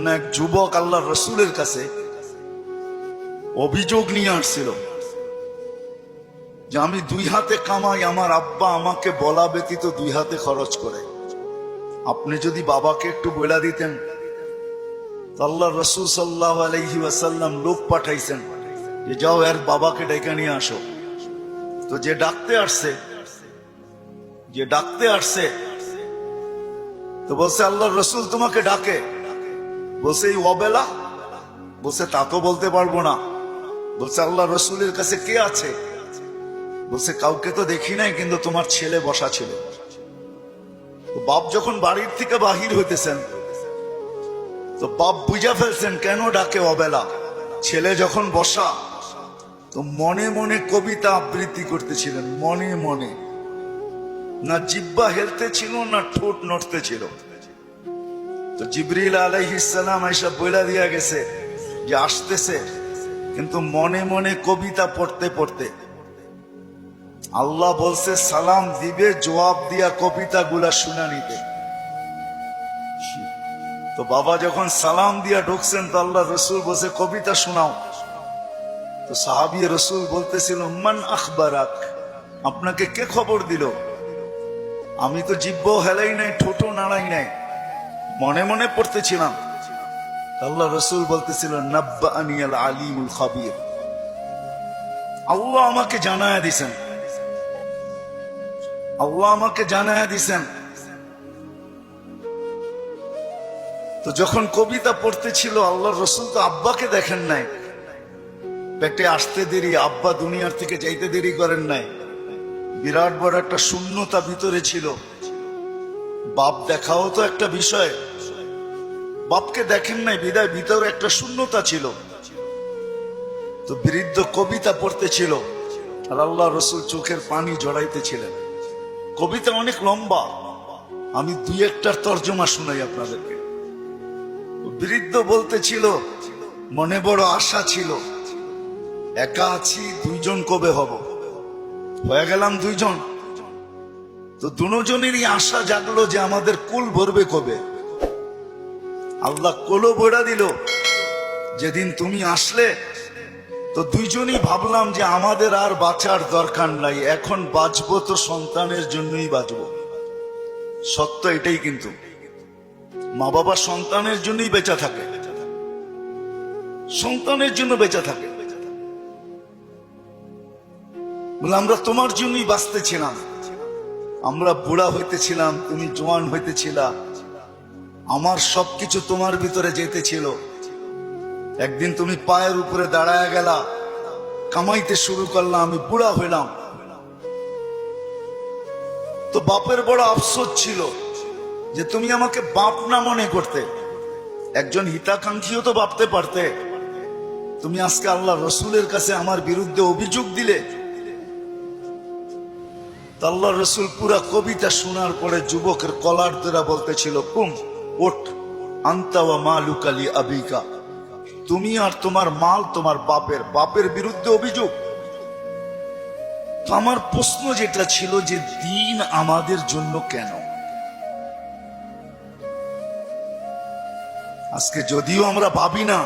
না এক যুবক আল্লাহর রসুলের কাছে অভিযোগ নিয়ে আসছিল যে আমি দুই হাতে কামাই, আমার আব্বা আমাকে বলা ব্যতীত দুই হাতে খরচ করে। আপনি যদি বাবাকে একটু বলে দিতেন। আল্লাহর রসুল সাল্লাল্লাহু আলাইহি ওয়াসাল্লাম লোক পাঠাইছেন যে যাও এর বাবাকে ডেকে নিয়ে আসো। তো যে ডাকতে আসছে তো বলছে আল্লাহর রসুল তোমাকে ডাকে। বলছে এই অবেলা? বলছে তা তো বলতে পারবো না। বলছে আল্লাহ রসুলের কাছে কে আছে? বলছে কাউকে তো দেখি নাই, কিন্তু তোমার ছেলে বসা ছিল। বাপ যখন বাড়ির থেকে বাহির হইতেছেন তো বাপ বুঝা ফেলছেন কেন ডাকে অবেলা। ছেলে যখন বসা তো মনে মনে কবিতা আবৃত্তি করতেছিলেন, মনে মনে। না জিহ্বা হেলতে ছিল না ঠোঁট নড়তে ছিল। তো জিবরিল আলাইহিস সালাম আয়েশা বইলা দিয়া গেছে যে আসতেছে, কিন্তু মনে মনে কবিতা পড়তে পড়তে। আল্লাহ বলছে সালাম দিবে, জবাব দিয়া কবিতা গুলা শুনা নিতে। তো বাবা যখন সালাম দিয়া ঢুকছেন তো আল্লাহ রসুল বলছে কবিতা শোনাও। তো সাহাবী রসুল বলতেছিল মান আখবারাক, আপনাকে কে খবর দিল? আমি তো জিহ্বাও হেলাই নাই, ঠোঁটও নাড়াই নাই, মনে মনে পড়তেছিলাম। আল্লাহ রসুল বলতেছিল নাব্বাআনি আল আলিমুল খাবীর, আল্লাহ আমাকে জানায়া দিছেন, আল্লাহ আমাকে জানায়া দিছেন। তো যখন কবিতা পড়তেছিল আল্লাহর রসুল তো আব্বাকে দেখেন নাই। পেটে আসতে দেরি, আব্বা দুনিয়ার থেকে যাইতে দেরি করেন নাই। বিরাট বড় একটা শূন্যতা ভিতরে ছিল। বাপ দেখাও তো একটা বিষয়, বাপকে দেখেন নাই বিদায় ভিতরে একটা শূন্যতা ছিল। তো বৃদ্ধ কবিতা পড়তেছিল আর আল্লাহ রসুল চোখের পানি জড়াইতেছিলেন। কবিতা অনেক লম্বা, আমি দুই একটার তর্জমা শুনাই আপনাদেরকে। বৃদ্ধ বলতেছিল মনে বড় আশা ছিল, একা আছি, দুইজন কবে হব? হয়ে গেলাম দুইজন। তো দুজনেরই আশা জাগলো যে আমাদের কুল ভরবে কবে। আল্লাহ কোলো বইড়া দিল যেদিন তুমি আসলে। তো দুইজনই ভাবলাম যে আমাদের আর বাঁচার দরকার নাই, এখন বাঁচবো তো সন্তানের জন্যই বাঁচবো। সত্য এটাই, কিন্তু মা বাবা সন্তানের জন্যই বেঁচে থাকে, সন্তানের জন্য বেঁচে থাকে। বলে আমরা তোমার জন্যই বাঁচতেছিলাম, আমরা বুড়া হইতেছিলাম, তুমি জোয়ান হইতেছিলা, আমার সবকিছু তোমার ভিতরে যেতেছিল। একদিন তুমি পায়ের উপরে দাঁড়ায় গেলা, কামাইতে শুরু করলাম, আমি বুড়া হইলাম। তো বাপের বড় আফসোস ছিল যে তুমি আমাকে বাপ না মনে করতে, একজন হিতাকাঙ্ক্ষীও তো ভাবতে পারতে। তুমি আজকে আল্লাহ রসুলের কাছে আমার বিরুদ্ধে অভিযোগ দিলে। আল্লাহ রসুল পুরা কবিতা শোনার পরে যুবকের কলার দ্বারা বলতেছিল কুম ওঠ, আনতা ওয়া মালুকা লি আবিকা, তুমি আর তোমার মাল তোমার বাপের, বাপের বিরুদ্ধে অভিযোগ। আমার প্রশ্ন যেটা ছিল যে দিন আমাদের জন্য কেন? আজকে যদিও আমরা ভাবি না,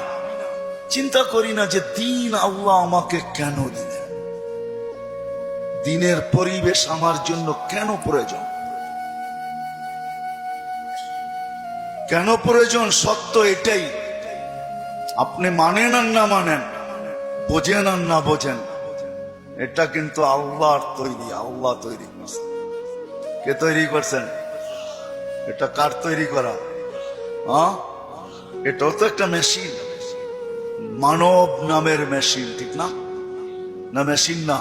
চিন্তা করি না যে দিন আল্লাহ আমাকে কেন দিলেন, দিনের পরিবেশ আমার জন্য কেন প্রয়োজন, কেন প্রয়োজন? সত্য এটাই, আপনি মানেন আর না মানেন, বোঝেন আর না বোঝেন, এটা কিন্তু আল্লাহর তৈরি, আল্লাহ তৈরি করছেন। কে তৈরি করছেন? এটা কার তৈরি করা? এটাও তো একটা মেশিন, মানব নামের মেশিন, ঠিক না? না মেশিন না?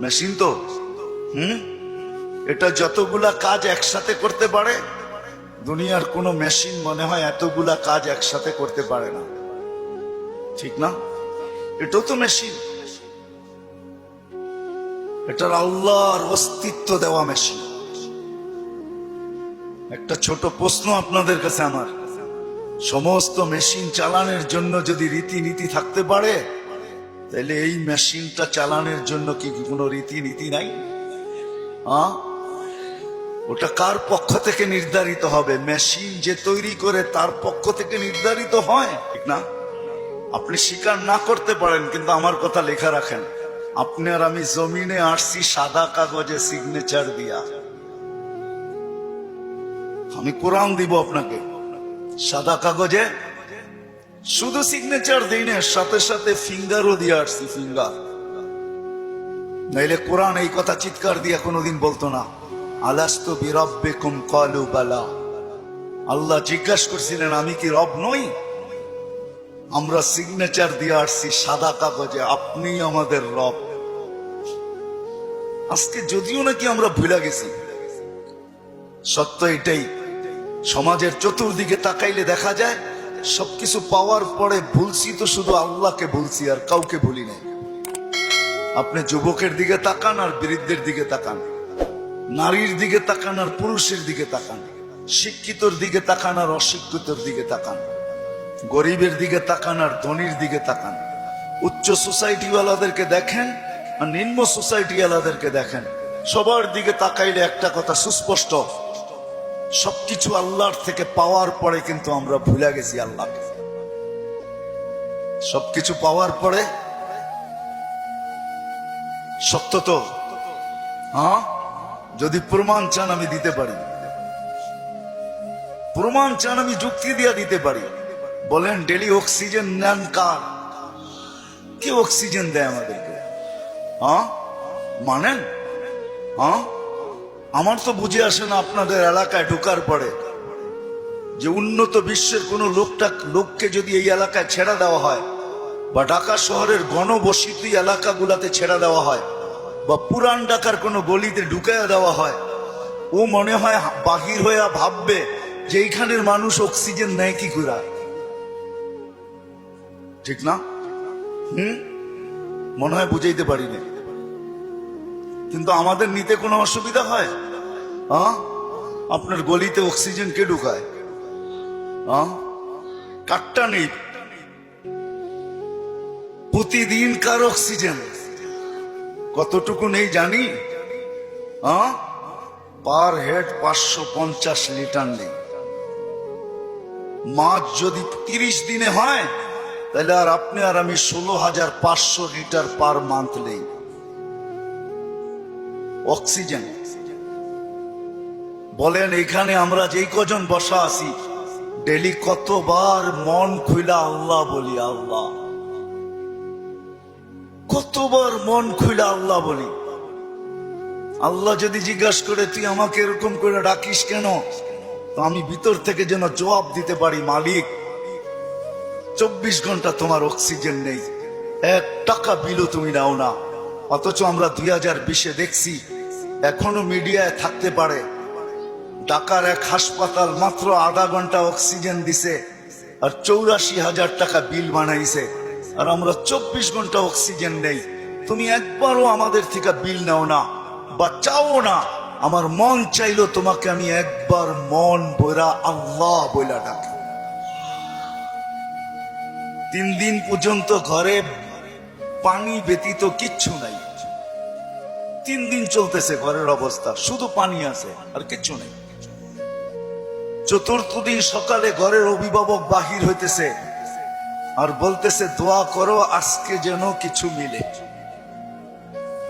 মেশিন তো। এটা যতগুলা কাজ একসাথে করতে পারে, দুনিয়ার কোন মেশিন মনে হয় এতগুলা কাজ একসাথে করতে পারে না, ঠিক না? এটাও তো মেশিন, এটার আল্লাহর অস্তিত্ব দেওয়া মেশিন। একটা ছোট প্রশ্ন আপনাদের কাছে আমার, সমস্ত মেশিন চালানোর জন্য যদি রীতিনীতি থাকতে পারে, তাহলে এই মেশিনটা চালানোর জন্য কি কোনো রীতিনীতি নাই? ওটা কার পক্ষ থেকে নির্ধারিত হবে? মেশিন যে তৈরি করে তার পক্ষ থেকে নির্ধারিত হয়, ঠিক না? আপনি স্বীকার না করতে পারেন, কিন্তু আমার কথা লেখা রাখেন, আপনি আর আমি জমিনে আসছি সাদা কাগজে সিগনেচার দিয়া। আমি কোরআন দিব আপনাকে, সাদা কাগজে শুধু সিগনেচার দিই না, সাথে সাথে ফিঙ্গারও দিয়ে আসছি, ফিঙ্গার। নাইলে কোরআন এই কথা চিৎকার দিয়ে কোনোদিন বলতো না, আলাস্তু বিরাব্বিকুম ক্বালু বালা। আল্লাহ জিজ্ঞাসা করছিলেন আমি কি রব নই? আমরা সিগনেচার দিয়ে আসছি সাদা কাগজে, আপনি আমাদের রব। আজকে যদিও নাকি আমরা ভুলে গেছি, সত্য এটাই, সমাজের চতুর্দিকে তাকাইলে দেখা যায় সবকিছু পাওয়ার পরে ভুলছি তো শুধু আল্লাহকে ভুলছি, আর কাউকে ভুলি নাই। আপনি যুবকের দিকে তাকান আর বৃদ্ধের দিকে তাকান, নারীর দিকে তাকান আর পুরুষের দিকে তাকান, শিক্ষিতর দিকে তাকান আর অশিক্ষিতর দিকে তাকান, গরিবের দিকে তাকান আর ধনীর দিকে তাকান, উচ্চ সোসাইটিওয়ালাদেরকে দেখেন আর নিম্ন সোসাইটিওয়ালাদেরকে দেখেন। সবার দিকে তাকাইলে একটা কথা সুস্পষ্ট, সবকিছু আল্লাহর থেকে পাওয়ার পরে কিন্তু আমরা ভুলে গেছি আল্লাহকে। সবকিছু পাওয়ার পরে, সত্য তো, হ্যাঁ? যদি প্রমাণ চান আমি দিতে পারি, প্রমাণ চান আমি যুক্তি দিয়ে দিতে পারি। বলেন ডেলি অক্সিজেন নেন কার? কি অক্সিজেন দেয় আমাদেরকে? হ্যাঁ মানেন? হ্যাঁ, আমার তো বুঝে আসে না আপনাদের এলাকায় ঢোকার পরে যে উন্নত বিশ্বের কোন লোককে যদি এই এলাকায় ছেড়ে দেওয়া হয়, বা ঢাকা শহরের ঘনবসতি এলাকাগুলাতে ছেড়ে দেওয়া হয়, বা পুরান ঢাকার কোনো গলিতে ঢুকাইয়া দেওয়া হয়, ও মনে হয় বাহির হইয়া ভাববে যে এইখানের মানুষ অক্সিজেন নেয় কি করে, ঠিক না? মনে হয় বুঝাইতে পারি না, কিন্তু আমাদের নিতে কোনো অসুবিধা হয়? আপনার গলিতে অক্সিজেন কে ঢুকায়? কাটটা নেই, প্রতিদিন কার অক্সিজেন কতটুকু নেই জানি? পার হেড 550 লিটার নেই। মাছ যদি 30 দিনে হয়, তাহলে আর আপনি আর আমি 16,500 লিটার পার মান্থ নেই অক্সিজেন। বলেন এখানে আমরা যেই কজন বসা আছি, ডেলি কতবার মন খুইলা আল্লাহ বলি? আল্লাহ, কতবার মন খুইলা আল্লাহ বলি? আল্লাহ যদি জিজ্ঞাসা করে তুই আমাকে এরকম করে ডাকিস কেন, তো আমি ভিতর থেকে যেন জবাব দিতে পারি, মালিক 24 ঘন্টা তোমার অক্সিজেন নেই, 1 টাকা বিলও তুমি নাও না। অথচ আমরা 2020-এ দেখছি, এখনো মিডিয়ায় থাকতে পারে, ঢাকার এক হাসপাতাল মাত্র আধা ঘন্টা অক্সিজেন দিছে আর 84,000 টাকা বিল বানাইছে, আর আমরা 24 ঘন্টা অক্সিজেন নেই। তুমি একবারও আমাদের থেকে বিল নাও না বা চাও না। আমার মন চাইলো তোমাকে আমি একবার মন বইরা আল্লাহ বইলা ডাকি। 3 দিন পর্যন্ত ঘরে পানি ব্যতীত কিচ্ছু নাই। 3 দিন চলতেছে ঘরের অবস্থা, শুধু পানি আছে আর কিচ্ছু নেই। 4র্থ দিন সকালে ঘরের অভিভাবক বাহির হইতেছে আর বলতেছে দোয়া করো আজকে যেন কিছু মিলে।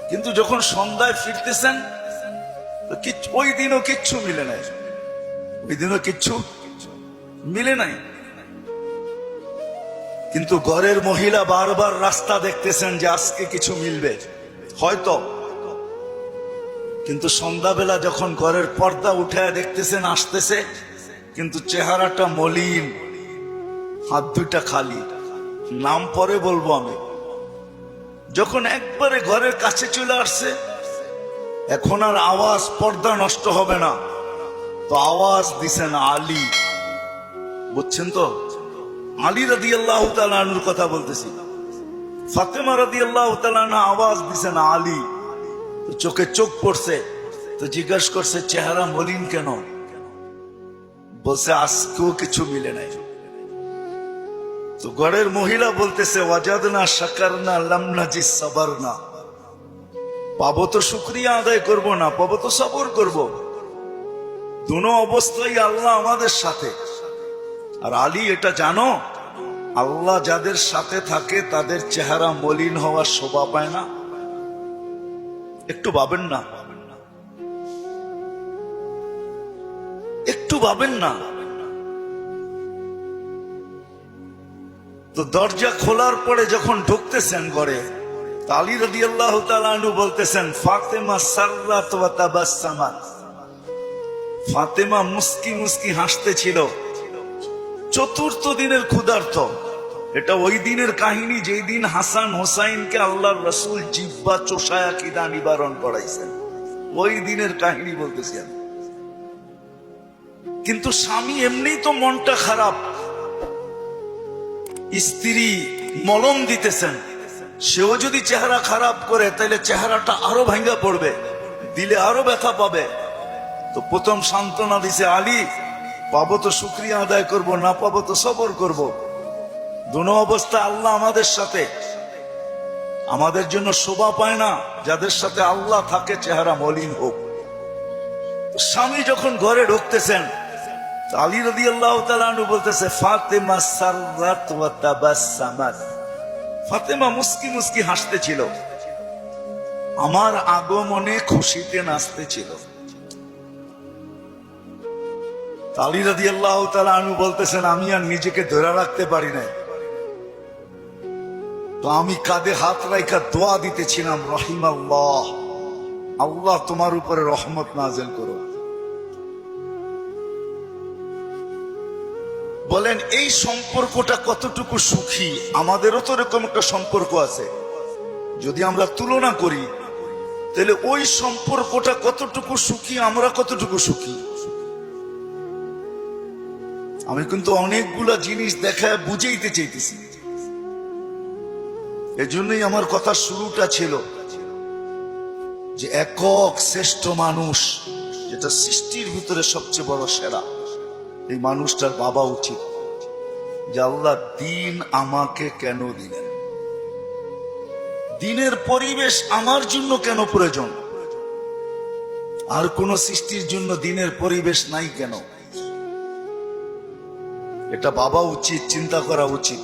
কিন্তু যখন সন্ধ্যায় ফিরতেছেন, ওই দিনও কিচ্ছু মিলে নাই, ওই দিনও কিচ্ছু মিলে নাই। কিন্তু ঘরের মহিলা বারবার রাস্তা দেখতেছেন যে আজকে কিছু মিলবে হয়তো, কিন্তু সন্ধ্যাবেলা যখন ঘরের পর্দা উঠায় দেখতেছেন আসতেছে, কিন্তু চেহারাটা মলিন, হাত দুইটা খালি। নাম পরে বলবো আমি। যখন একবারে ঘরের কাছে চলে আসছে, এখন আর আওয়াজ, পর্দা নষ্ট হবে না, তো আওয়াজ দিছেন আলী। বুঝছেন তো? আলী রাদিয়াল্লাহু তাআলা আনহুর কথা বলতেছি। ফাতেমা রাদিয়াল্লাহু তাআলা আনহা আওয়াজ দিছেন আলী। তো চোখে চোখ পড়ছে, তো জিজ্ঞাসা করছে চেহারা মলিন কেন? বলছে আজকেও কিছু মিলে নাই। তো ঘরের মহিলা বলতেছে ওয়াজাদনা শাকারনা লাম নাজি সাবারনা। পাবো তো শুকরিয়া আদায় করব না, পাবো তো সবর করব। দুনো অবস্থায় আল্লাহ আমাদের সাথে। আর আলী এটা জানো, আল্লাহ যাদের সাথে থাকে তাদের চেহারা মলিন হওয়ার শোভা পায় না। একটু ভাবেন না, একটু ভাবেন না। তো দরজা খোলার পরে যখন ঢুকতেছেন ঘরে, আলী রাদিয়াল্লাহু তাআলা আনহু বলতেছেন, ফাতেমা সাররাত ওয়া তাবাসসামাত। ফাতেমা মুস্কি মুস্কি হাসতেছিল। চতুর্থ দিনের ক্ষুধার্ত। এটা ওই দিনের কাহিনী যেই দিন হাসান হোসাইনকে আল্লাহর রাসূল জিহ্বা চোষায়া খিদা নিবারণ করাইছেন। ওই দিনের কাহিনী বলতেছি আমি। কিন্তু স্বামী এমনি তো মনটা খারাপ, স্ত্রী মলম দিতেছেন, সেও যদি চেহারা খারাপ করে তাহলে চেহারাটা আরো ভাঙ্গা পড়বে, দিলে আরো ব্যথা পাবে। তো প্রথম সান্ত্বনা দিছে, আলী পাবো তো শুকরিয়া আদায় করব, না পাবো তো সবর করব। দুনো অবস্থা আল্লাহ আমাদের সাথে। আমাদের জন্য শোভা পায় না যাদের সাথে আল্লাহ থাকে চেহারা মলিন হোক। স্বামী যখন ঘরে ঢুকতেছেন, আলী রাদিয়াল্লাহু তাআলা আনহু বলতেছে, ফাতেমা সাররাত ওয়া তাবাসসামাত। ফাতেমা মুস্কি মুস্কি হাসতেছিল, আমার আগমনে খুশিতে নাচতেছিল। আলী রাদিয়াল্লাহু তাআলা আনহু বলতেছেন, আমি আর নিজেকে ধরে রাখতে পারি না। তো আমি কাঁধে হাত রাখা দোয়া দিতেছিলাম, রহিমাল্লাহ, আল্লাহ তোমার উপরে রহমত নাযিল করো। বলেন এই সম্পর্কটা কতটুকু সুখী? আমাদেরও তো এরকম একটা সম্পর্ক আছে। যদি আমরা তুলনা করি তাহলে ওই সম্পর্কটা কতটুকু সুখী, আমরা কতটুকু সুখী। আমি কিন্তু অনেকগুলা জিনিস দেখায় বুঝাইতে চাইতেছি। এজন্যই আমার কথা শুরুটা ছিল যে একক শ্রেষ্ঠ মানুষ, যেটা সৃষ্টির ভিতরে সবচেয়ে বড় সেরা, এই মানুষটার ভাবা উচিত যে আল্লাহ দিন আমাকে কেন দিলেন, দিনের পরিবেশ আমার জন্য কেন প্রয়োজন, আর কোন সৃষ্টির জন্য দিনের পরিবেশ নাই কেন। এটা ভাবা উচিত, চিন্তা করা উচিত।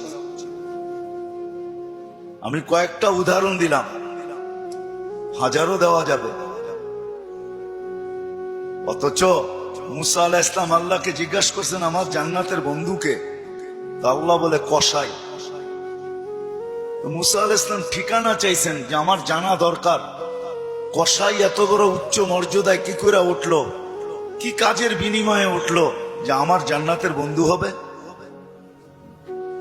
আমি কয়েকটা উদাহরণ দিলাম, হাজারও দেওয়া যাবে। অথচ মুসা আলাইহিস সালাম আল্লাহকে জিজ্ঞাসা করছেন, আমার জান্নাতের বন্ধুকে? তা আল্লাহ বলে কসাই। মুসা আলাইহিস সালাম ঠিকানা চাইছেন যে আমার জানা দরকার, কসাই এত বড় উচ্চ মর্যাদায় কি করে উঠলো, কি কাজের বিনিময়ে উঠলো যে আমার জান্নাতের বন্ধু হবে।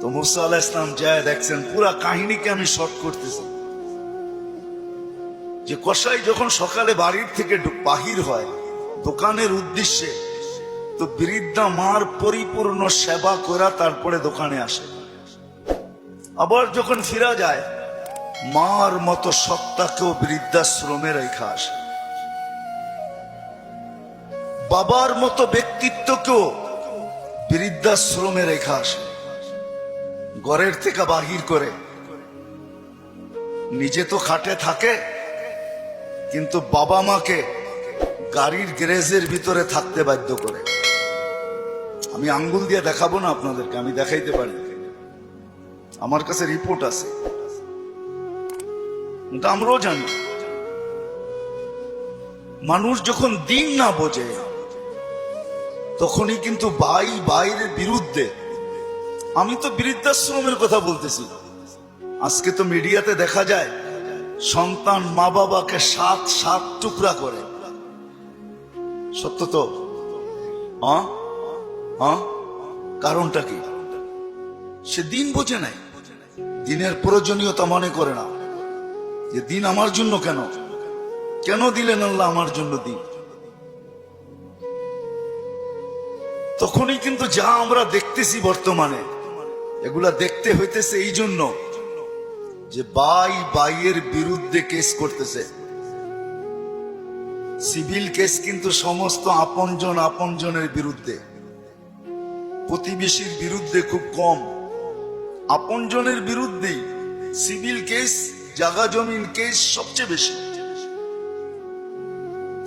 তো মুসা আলাইহিস সালাম যায় দেখছেন, পুরা কাহিনীকে আমি শর্ট করতেছি, যে কসাই যখন সকালে বাড়ির থেকে বাহির হয় দোকানের উদ্দেশ্যে, তো বৃদ্ধা মার পরিপূর্ণ সেবা করা তারপরে দোকানে আসে। আবার যখন ফিরা যায়, মার মতো সত্তাকেও বৃদ্ধাশ্রমে রেখা আসে, বাবার মতো ব্যক্তিত্বকেও বৃদ্ধাশ্রমে রেখা আসে। ঘরের থেকে বাহির করে, নিজে তো খাটে থাকে, কিন্তু বাবা মাকে গাড়ির গ্যারেজের ভিতরে থাকতে বাধ্য করে। আমি আঙ্গুল দিয়ে দেখাবো না আপনাদেরকে, আমি দেখাইতে পারি, আমার কাছে রিপোর্ট আছে। কিন্তু আমরাও জানি, মানুষ যখন দিন না বোঝে তখনই কিন্তু ভাই ভাইয়ের বিরুদ্ধে। আমি তো বৃদ্ধাশ্রমের কথা বলতেছি। আজকে তো মিডিয়াতে দেখা যায় সন্তান মা বাবাকে 7 টুকরা করে। সত্য তো? কারণটা কি? সে দিন বোঝে নাই, দিনের প্রয়োজনীয়তা মনে করে না, যে দিন আমার জন্য কেন, কেন দিলেন আল্লাহ আমার জন্য দিন। তখনই কিন্তু যা আমরা দেখতেছি বর্তমানে, এগুলা দেখতে হইতেছে এই জন্য যে ভাই ভাইয়ের বিরুদ্ধে কেস করতেছে। সিভিল কেস কিন্তু সমস্ত আপনজন আপনজনের বিরুদ্ধে, প্রতিবেশীর বিরুদ্ধে খুব কম, আপনজনের বিরুদ্ধেই সিভিল কেস, জায়গা জমিন কেস সবচেয়ে বেশি।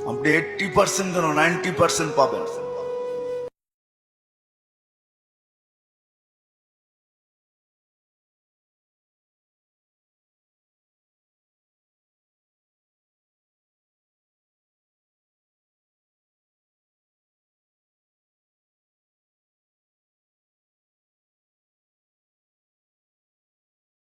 আপনি 80% কেন 90% পাবেন।